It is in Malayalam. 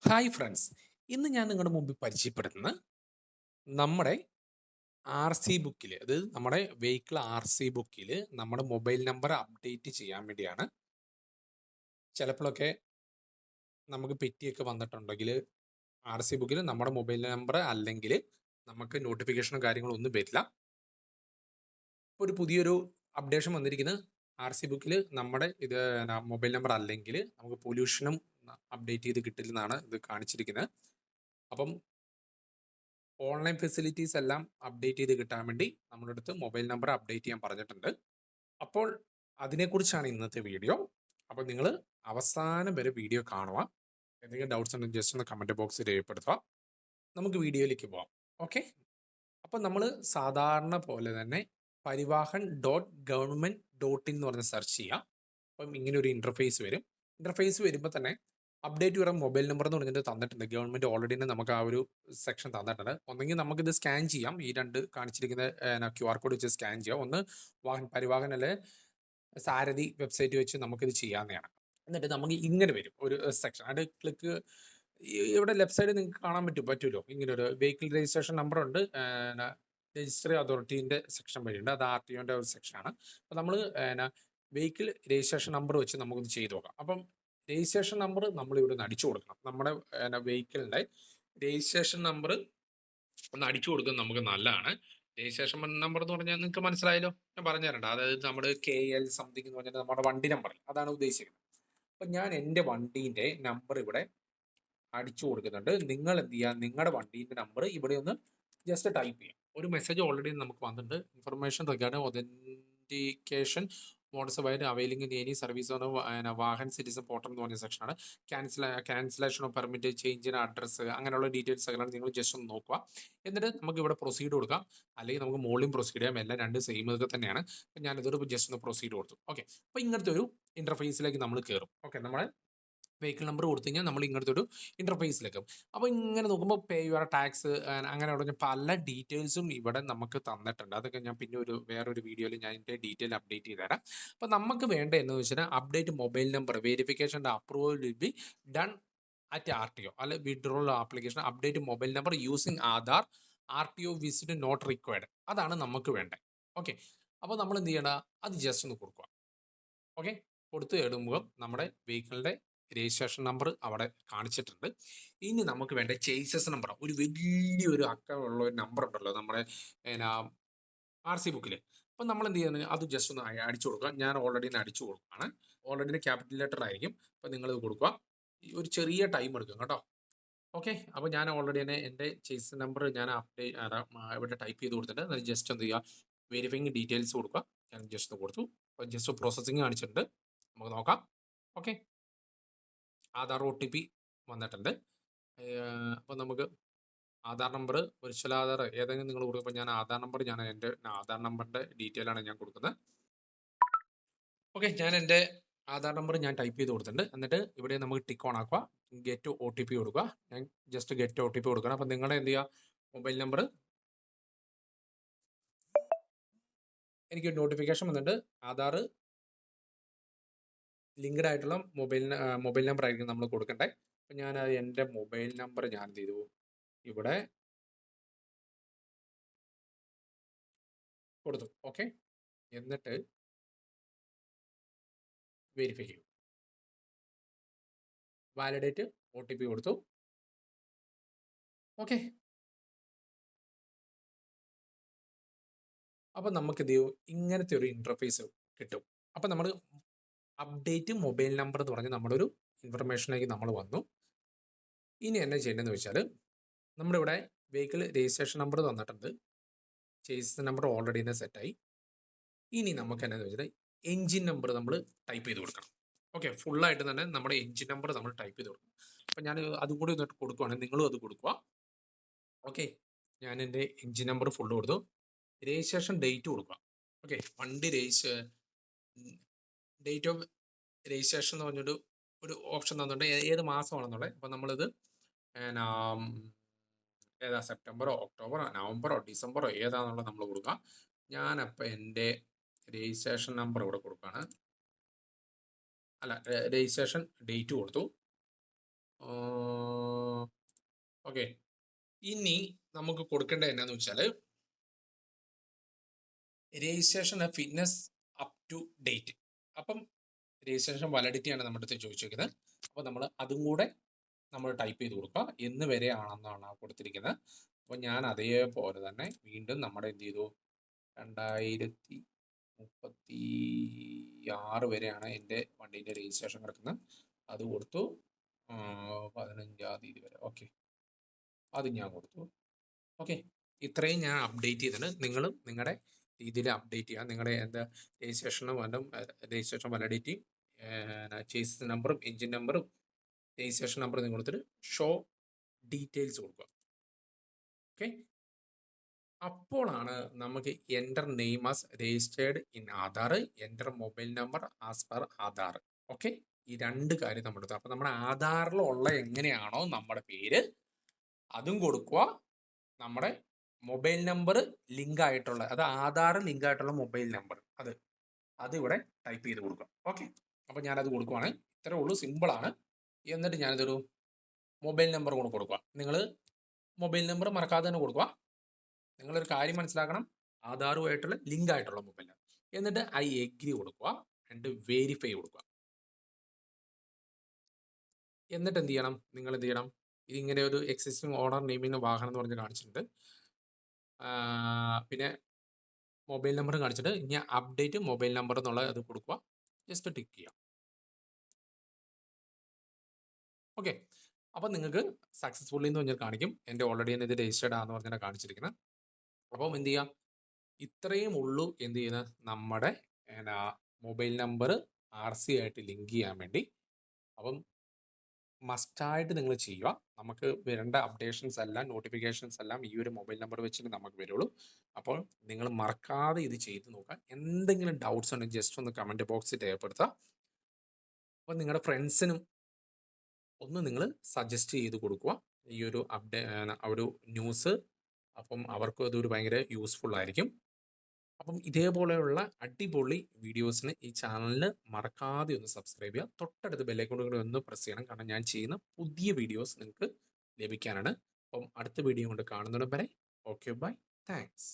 ഹായ് ഫ്രണ്ട്സ്, ഇന്ന് ഞാൻ നിങ്ങളുടെ മുമ്പിൽ പരിചയപ്പെടുത്തുന്നത് നമ്മുടെ ആർ സി ബുക്കിൽ, അത് നമ്മുടെ വെഹിക്കിൾ ആർ സി ബുക്കിൽ നമ്മുടെ മൊബൈൽ നമ്പർ അപ്ഡേറ്റ് ചെയ്യാൻ വേണ്ടിയാണ്. ചിലപ്പോഴൊക്കെ നമുക്ക് പെറ്റിയൊക്കെ വന്നിട്ടുണ്ടെങ്കിൽ ആർ സി ബുക്കിൽ നമ്മുടെ മൊബൈൽ നമ്പർ അല്ലെങ്കിൽ നമുക്ക് നോട്ടിഫിക്കേഷനോ കാര്യങ്ങളോ ഒന്നും വരില്ല. ഒരു പുതിയൊരു അപ്ഡേഷൻ വന്നിരിക്കുന്നത് ആർ സി ബുക്കിൽ നമ്മുടെ ഇത് മൊബൈൽ നമ്പർ അല്ലെങ്കിൽ നമുക്ക് പൊല്യൂഷനും അപ്ഡേറ്റ് ചെയ്ത് കിട്ടില്ലെന്നാണ് ഇത് കാണിച്ചിരിക്കുന്നത്. അപ്പം ഓൺലൈൻ ഫെസിലിറ്റീസ് എല്ലാം അപ്ഡേറ്റ് ചെയ്ത് കിട്ടാൻ വേണ്ടി നമ്മുടെ അടുത്ത് മൊബൈൽ നമ്പർ അപ്ഡേറ്റ് ചെയ്യാൻ പറഞ്ഞിട്ടുണ്ട്. അപ്പോൾ അതിനെക്കുറിച്ചാണ് ഇന്നത്തെ വീഡിയോ. അപ്പോൾ നിങ്ങൾ അവസാനം വരെ വീഡിയോ കാണുക. എന്തെങ്കിലും ഡൗട്ട്സ് ഉണ്ടെങ്കിൽ ജസ്റ്റ് ഒന്ന് കമൻറ്റ് ബോക്സിൽ രേഖപ്പെടുത്തുക. നമുക്ക് വീഡിയോയിലേക്ക് പോവാം. ഓക്കെ, അപ്പോൾ നമ്മൾ സാധാരണ പോലെ തന്നെ പരിവാഹൻ .gov.in എന്ന് പറഞ്ഞ് സെർച്ച് ചെയ്യുക. അപ്പം ഇങ്ങനെ ഒരു ഇൻ്റർഫേസ് വരും. ഇൻ്റർഫേസ് വരുമ്പോൾ തന്നെ അപ്ഡേറ്റ് യുവർ മൊബൈൽ നമ്പർ എന്ന് പറഞ്ഞിട്ട് തന്നിട്ടുണ്ട്. ഗവൺമെൻറ് ഓൾറെഡി നമുക്ക് ആ ഒരു സെക്ഷൻ തന്നിട്ടുണ്ട്. ഒന്നെങ്കിൽ നമുക്കിത് സ്കാൻ ചെയ്യാം, ഈ രണ്ട് കാണിച്ചിരിക്കുന്ന QR കോഡ് വെച്ച് സ്കാൻ ചെയ്യാം. ഒന്ന് പരിവാഹൻ അല്ലെ സാരഥി വെബ്സൈറ്റ് വെച്ച് നമുക്കിത് ചെയ്യാവുന്നതാണ്. എന്നിട്ട് നമുക്ക് ഇങ്ങനെ വരും ഒരു സെക്ഷൻ. അത് ക്ലിക്ക് ഇവിടെ ലെഫ്റ്റ് സൈഡിൽ നിങ്ങൾക്ക് കാണാൻ പറ്റുമല്ലോ, ഇങ്ങനെ ഒരു വെഹിക്കിൾ രജിസ്ട്രേഷൻ നമ്പർ ഉണ്ട്. രജിസ്ട്രി അതോറിറ്റീൻ്റെ സെക്ഷൻ വഴിയുണ്ട്. അത് RTOൻ്റെ ഒരു സെക്ഷനാണ്. അപ്പോൾ നമ്മൾ വെഹിക്കിൾ രജിസ്ട്രേഷൻ നമ്പർ വെച്ച് നമുക്കൊന്ന് ചെയ്ത് നോക്കാം. അപ്പം രജിസ്ട്രേഷൻ നമ്പർ നമ്മൾ ഇവിടെ നിന്ന് അടിച്ചു കൊടുക്കണം. നമ്മുടെ വെഹിക്കിളിൻ്റെ രജിസ്ട്രേഷൻ നമ്പർ ഒന്ന് അടിച്ചു കൊടുക്കുന്നത് നമുക്ക് നല്ലതാണ്. രജിസ്ട്രേഷൻ നമ്പർ എന്ന് പറഞ്ഞാൽ നിങ്ങൾക്ക് മനസ്സിലായല്ലോ, ഞാൻ പറഞ്ഞു തരണ്ട. അതായത് നമ്മുടെ KL സംതിങ് എന്ന് പറഞ്ഞാൽ നമ്മുടെ വണ്ടി നമ്പർ, അതാണ് ഉദ്ദേശിക്കുന്നത്. അപ്പം ഞാൻ എൻ്റെ വണ്ടീൻ്റെ നമ്പർ ഇവിടെ അടിച്ചു കൊടുക്കുന്നുണ്ട്. നിങ്ങൾ എന്ത് ചെയ്യുക, നിങ്ങളുടെ വണ്ടീൻ്റെ നമ്പർ ഇവിടെ ഒന്ന് ജസ്റ്റ് ടൈപ്പ് ചെയ്യാം. ഒരു മെസ്സേജ് ഓൾറെഡി നമുക്ക് വന്നിട്ടുണ്ട്. Information regarding authentication modes wide availing in any service on Vahan citizen portal എന്ന് പറഞ്ഞ സെക്ഷനാണ്. Cancellation of permit, change in address, അങ്ങനെയുള്ള ഡീറ്റെയിൽസ് ഒക്കെ നിങ്ങൾ ജസ്റ്റ് ഒന്ന് നോക്കുക. എന്നിട്ട് നമുക്ക് ഇവിടെ പ്രൊസീഡ് കൊടുക്കാം, അല്ലെങ്കിൽ നമുക്ക് മുകളിലും പ്രൊസീഡ് ചെയ്യാം. എല്ലാം രണ്ട് സെയിം ഒക്കെ തന്നെയാണ്. അപ്പം ഞാനിതൊരു ജസ്റ്റ് ഒന്ന് പ്രൊസീഡ് കൊടുത്തു. ഓക്കെ, അപ്പോൾ ഇങ്ങനത്തെ ഒരു ഇൻ്റർഫേസിലേക്ക് നമ്മൾ കയറും. ഓക്കെ, നമ്മളെ വെഹിക്കിൾ നമ്പർ കൊടുത്തു കഴിഞ്ഞാൽ നമ്മൾ ഇങ്ങനത്തെ ഒരു ഇൻ്റർഫേസിലേക്ക്. അപ്പോൾ ഇങ്ങനെ നോക്കുമ്പോൾ പേ യുവർ ടാക്സ് അങ്ങനെ പറഞ്ഞ പല ഡീറ്റെയിൽസും ഇവിടെ നമുക്ക് തന്നിട്ടുണ്ട്. അതൊക്കെ ഞാൻ പിന്നെ വേറൊരു വീഡിയോയിൽ ഞാൻ ഇതിൻ്റെ ഡീറ്റെയിൽ അപ്ഡേറ്റ് ചെയ്ത് തരാം. അപ്പോൾ നമുക്ക് വേണ്ട എന്ന് വെച്ചാൽ അപ്ഡേറ്റ് മൊബൈൽ നമ്പർ വെരിഫിക്കേഷൻ്റെ approval will be done at RTO അല്ലെ withdrawal application update mobile number using Aadhaar RTO visit not required. അതാണ് നമുക്ക് വേണ്ടത്. ഓക്കെ, അപ്പോൾ നമ്മൾ എന്ത് ചെയ്യണം, അത് ജസ്റ്റ് ഒന്ന് കൊടുക്കുക. ഓക്കെ, കൊടുത്ത് ഇടുമ്പോൾ നമ്മുടെ വെഹിക്കിളിൻ്റെ രജിസ്ട്രേഷൻ നമ്പർ അവിടെ കാണിച്ചിട്ടുണ്ട്. ഇനി നമുക്ക് വേണ്ട ചേസസ് നമ്പർ, ഒരു വലിയൊരു അക്കമുള്ള ഒരു നമ്പർ ഉണ്ടല്ലോ നമ്മുടെ RC ബുക്കിൽ. അപ്പം നമ്മൾ എന്ത് ചെയ്യുന്നത്, അത് ജസ്റ്റ് ഒന്ന് അടിച്ചു കൊടുക്കുക. ഞാൻ ഓൾറെഡി അടിച്ചു കൊടുക്കുകയാണ്. ഓൾറെഡി ക്യാപിറ്റൽ ലെറ്റർ ആയിരിക്കും. അപ്പം നിങ്ങളിത് കൊടുക്കുക. ഒരു ചെറിയ ടൈം എടുക്കും കേട്ടോ. ഓക്കെ, അപ്പോൾ ഞാൻ ഓൾറെഡി തന്നെ എൻ്റെ ചേസ് നമ്പർ ഞാൻ ഇവിടെ ടൈപ്പ് ചെയ്ത് കൊടുത്തിട്ടുണ്ട്. അത് ജസ്റ്റ് എന്ത് ചെയ്യുക, വെരിഫൈങ് ഡീറ്റെയിൽസ് കൊടുക്കുക. ഞാൻ ജസ്റ്റ് കൊടുത്തു. അപ്പോൾ ജസ്റ്റ് പ്രോസസ്സിങ് കാണിച്ചിട്ടുണ്ട്. നമുക്ക് നോക്കാം. ഓക്കെ, ആധാർ OTP വന്നിട്ടുണ്ട്. അപ്പോൾ നമുക്ക് ആധാർ നമ്പർ, വിർച്വൽ ആധാർ ഏതെങ്കിലും നിങ്ങൾ കൊടുക്കും. അപ്പോൾ ഞാൻ ആധാർ നമ്പർ, എൻ്റെ ആധാർ നമ്പറിൻ്റെ ഡീറ്റെയിൽ ആണ് ഞാൻ കൊടുക്കുന്നത്. ഓക്കെ, ഞാൻ എൻ്റെ ആധാർ നമ്പർ ഞാൻ ടൈപ്പ് ചെയ്ത് കൊടുത്തിട്ടുണ്ട്. എന്നിട്ട് ഇവിടെ നമുക്ക് ടിക്ക് ഓൺ ആക്കുക, ഗെറ്റ് OTP കൊടുക്കുക. ഞാൻ ജസ്റ്റ് ഗെറ്റ് OTP കൊടുക്കണം. അപ്പം നിങ്ങളുടെ എന്ത് ചെയ്യുക, മൊബൈൽ നമ്പർ, എനിക്ക് നോട്ടിഫിക്കേഷൻ വന്നിട്ട് ആധാർ ലിങ്ക്ഡ് ആയിട്ടുള്ള മൊബൈൽ നമ്പർ ആയിരിക്കും നമ്മൾ കൊടുക്കണ്ടേ. അപ്പം ഞാൻ എൻ്റെ മൊബൈൽ നമ്പർ ഞാൻ എന്ത് ചെയ്തു, ഇവിടെ കൊടുത്തു. ഓക്കെ, എന്നിട്ട് വെരിഫൈ ചെയ്യും, വാലിഡേറ്റ് OTP കൊടുത്തു. ഓക്കെ, അപ്പം നമുക്ക് ഇത് ഇങ്ങനത്തെ ഒരു ഇൻ്റർഫേസ് കിട്ടും. അപ്പം നമ്മൾ അപ്ഡേറ്റ് മൊബൈൽ നമ്പർ എന്ന് പറഞ്ഞ് നമ്മുടെ ഒരു ഇൻഫർമേഷനിലേക്ക് നമ്മൾ വന്നു. ഇനി എന്നാ ചെയ്യേണ്ടതെന്ന് വെച്ചാൽ, നമ്മുടെ ഇവിടെ വെഹിക്കിൾ രജിസ്ട്രേഷൻ നമ്പർ തന്നിട്ടുണ്ട്, ചേസ് നമ്പർ ഓൾറെഡി തന്നെ സെറ്റായി. ഇനി നമുക്ക് എന്നാന്ന് വെച്ചാൽ എൻജിൻ നമ്പർ നമ്മൾ ടൈപ്പ് ചെയ്ത് കൊടുക്കണം. ഓക്കെ, ഫുള്ളായിട്ട് തന്നെ നമ്മുടെ എൻജിൻ നമ്പർ നമ്മൾ ടൈപ്പ് ചെയ്ത് കൊടുക്കണം. അപ്പം ഞാൻ അതും കൂടി ഒന്ന് കൊടുക്കുവാണെങ്കിൽ നിങ്ങളും അത് കൊടുക്കുക. ഓക്കെ, ഞാൻ എൻ്റെ എൻജിൻ നമ്പർ ഫുള്ള് കൊടുത്തു. രജിസ്ട്രേഷൻ ഡേറ്റ് കൊടുക്കുക. ഓക്കെ, വണ്ടി ഡേറ്റ് ഓഫ് രജിസ്ട്രേഷൻ എന്ന് പറഞ്ഞൊരു ഓപ്ഷൻ തന്നിട്ടുണ്ട്, ഏത് മാസമാണെന്നുള്ളത്. അപ്പം നമ്മളിത് ഏതാ, സെപ്റ്റംബറോ ഒക്ടോബറോ നവംബറോ ഡിസംബറോ ഏതാണെന്നുള്ളത് നമ്മൾ കൊടുക്കുക. ഞാനപ്പോൾ എൻ്റെ രജിസ്ട്രേഷൻ നമ്പർ ഇവിടെ കൊടുക്കുകയാണ്. രജിസ്ട്രേഷൻ ഡേറ്റ് കൊടുത്തു. ഓക്കെ. ഇനി നമുക്ക് കൊടുക്കേണ്ടത് എന്നാന്ന് വെച്ചാൽ registration fitness up to date. അപ്പം രജിസ്ട്രേഷൻ വാലിഡിറ്റിയാണ് നമ്മുടെ അടുത്ത് ചോദിച്ചിരിക്കുന്നത്. അപ്പോൾ നമ്മൾ അതും കൂടെ നമ്മൾ ടൈപ്പ് ചെയ്ത് കൊടുക്കുക. എന്ന് വരെ ആണെന്നാണ് കൊടുത്തിരിക്കുന്നത്. അപ്പോൾ ഞാൻ അതേപോലെ തന്നെ വീണ്ടും നമ്മുടെ എന്ത് ചെയ്തു, 2036 വരെയാണ് എൻ്റെ വണ്ടീൻ്റെ രജിസ്ട്രേഷൻ കിടക്കുന്നത്. അത് കൊടുത്തു. 15-ാം തീയതി വരെ. ഓക്കെ, അത് ഞാൻ കൊടുത്തു. ഓക്കെ, ഇത്രയും ഞാൻ അപ്ഡേറ്റ് ചെയ്തിട്ടുണ്ട്. നിങ്ങളും നിങ്ങളുടെ രീതിയിൽ അപ്ഡേറ്റ് ചെയ്യുക. നിങ്ങളുടെ എന്താ രജിസ്ട്രേഷനും രജിസ്ട്രേഷൻ വാലിഡിറ്റിയും ചേസിസ് നമ്പറും എൻജിൻ നമ്പറും രജിസ്ട്രേഷൻ നമ്പറും നിങ്ങൾ കൊടുത്തിട്ട് ഷോ ഡീറ്റെയിൽസ് കൊടുക്കുക. ഓക്കെ, അപ്പോഴാണ് നമുക്ക് enter name as registered in Aadhaar, enter mobile number as per Aadhaar. Okay, ഈ 2 കാര്യം നമ്മൾ എടുത്തു. അപ്പോൾ നമ്മുടെ ആധാറിലുള്ള എങ്ങനെയാണോ നമ്മുടെ പേര് അതും കൊടുക്കുക. നമ്മുടെ മൊബൈൽ നമ്പർ ലിങ്ക് ആയിട്ടുള്ള, അത് ആധാർ ലിങ്ക് ആയിട്ടുള്ള മൊബൈൽ നമ്പർ അത് ഇവിടെ ടൈപ്പ് ചെയ്ത് കൊടുക്കുക. ഓക്കെ, അപ്പോൾ ഞാനത് കൊടുക്കുവാണ്. ഇത്രേ ഉള്ളൂ, സിമ്പിളാണ്. എന്നിട്ട് ഞാനിതൊരു മൊബൈൽ നമ്പർ കൂടെ കൊടുക്കുക. നിങ്ങൾ മൊബൈൽ നമ്പർ മറക്കാതെ തന്നെ കൊടുക്കുക. നിങ്ങളൊരു കാര്യം മനസ്സിലാക്കണം, ആധാറുമായിട്ടുള്ള ലിങ്ക് ആയിട്ടുള്ള മൊബൈൽ നമ്പർ. എന്നിട്ട് ഐ എഗ്രി കൊടുക്കുക, എന്നിട്ട് വെരിഫൈ കൊടുക്കുക. എന്നിട്ട് എന്ത് ചെയ്യണം, നിങ്ങൾ എന്ത് ചെയ്യണം, ഇതിങ്ങനെ ഒരു എക്സിസ്റ്റിംഗ് ഓർഡർ നെയിമിന് വാഹനം എന്ന് പറഞ്ഞ് കാണിച്ചിട്ടുണ്ട്. പിന്നെ മൊബൈൽ നമ്പർ കാണിച്ചിട്ട് ഇനി അപ്ഡേറ്റ് മൊബൈൽ നമ്പർ എന്നുള്ള അത് കൊടുക്കുക. ജസ്റ്റ് ടിക്ക് ചെയ്യാം. ഓക്കെ, അപ്പം നിങ്ങൾക്ക് സക്സസ്ഫുള്ളി എന്ന് പറഞ്ഞാൽ കാണിക്കും. എൻ്റെ ഓൾറെഡി തന്നെ ഇത് രജിസ്റ്റേർഡ് ആണെന്ന് പറഞ്ഞാൽ കാണിച്ചിരിക്കുന്നത്. അപ്പം എന്ത് ചെയ്യാം, ഇത്രയും ഉള്ളൂ എന്ത് ചെയ്യുന്നത്, നമ്മുടെ മൊബൈൽ നമ്പർ RC ആയിട്ട് ലിങ്ക് ചെയ്യാൻ വേണ്ടി. അപ്പം മസ്റ്റായിട്ട് നിങ്ങൾ ചെയ്യുക. നമുക്ക് വരേണ്ട അപ്ഡേഷൻസ് എല്ലാം, നോട്ടിഫിക്കേഷൻസ് എല്ലാം ഈ ഒരു മൊബൈൽ നമ്പർ വെച്ചിട്ട് നമുക്ക് വരുള്ളൂ. അപ്പോൾ നിങ്ങൾ മറക്കാതെ ഇത് ചെയ്ത് നോക്കുക. എന്തെങ്കിലും ഡൗട്ട്സ് ഉണ്ടെങ്കിൽ ജസ്റ്റ് ഒന്ന് കമൻറ്റ് ബോക്സിൽ രേഖപ്പെടുത്തുക. അപ്പോൾ നിങ്ങളുടെ ഫ്രണ്ട്സിനും ഒന്ന് നിങ്ങൾ സജസ്റ്റ് ചെയ്ത് കൊടുക്കുക ഈ ഒരു ഒരു ന്യൂസ്. അപ്പം അവർക്കും അതൊരു ഭയങ്കര യൂസ്ഫുൾ ആയിരിക്കും. അപ്പം ഇതേപോലെയുള്ള അടിപൊളി വീഡിയോസിന് ഈ ചാനലിന് മറക്കാതെ ഒന്ന് സബ്സ്ക്രൈബ് ചെയ്യുക. തൊട്ടടുത്ത് ബെല്ലൈക്കൺ കൂടി ഒന്ന് പ്രസ് ചെയ്യണം, കാരണം ഞാൻ ചെയ്യുന്ന പുതിയ വീഡിയോസ് നിങ്ങൾക്ക് ലഭിക്കാനാണ്. അപ്പം അടുത്ത വീഡിയോ കൊണ്ട് കാണുന്നതിന് വരെ ഓക്കെ, ബൈ, താങ്ക്സ്.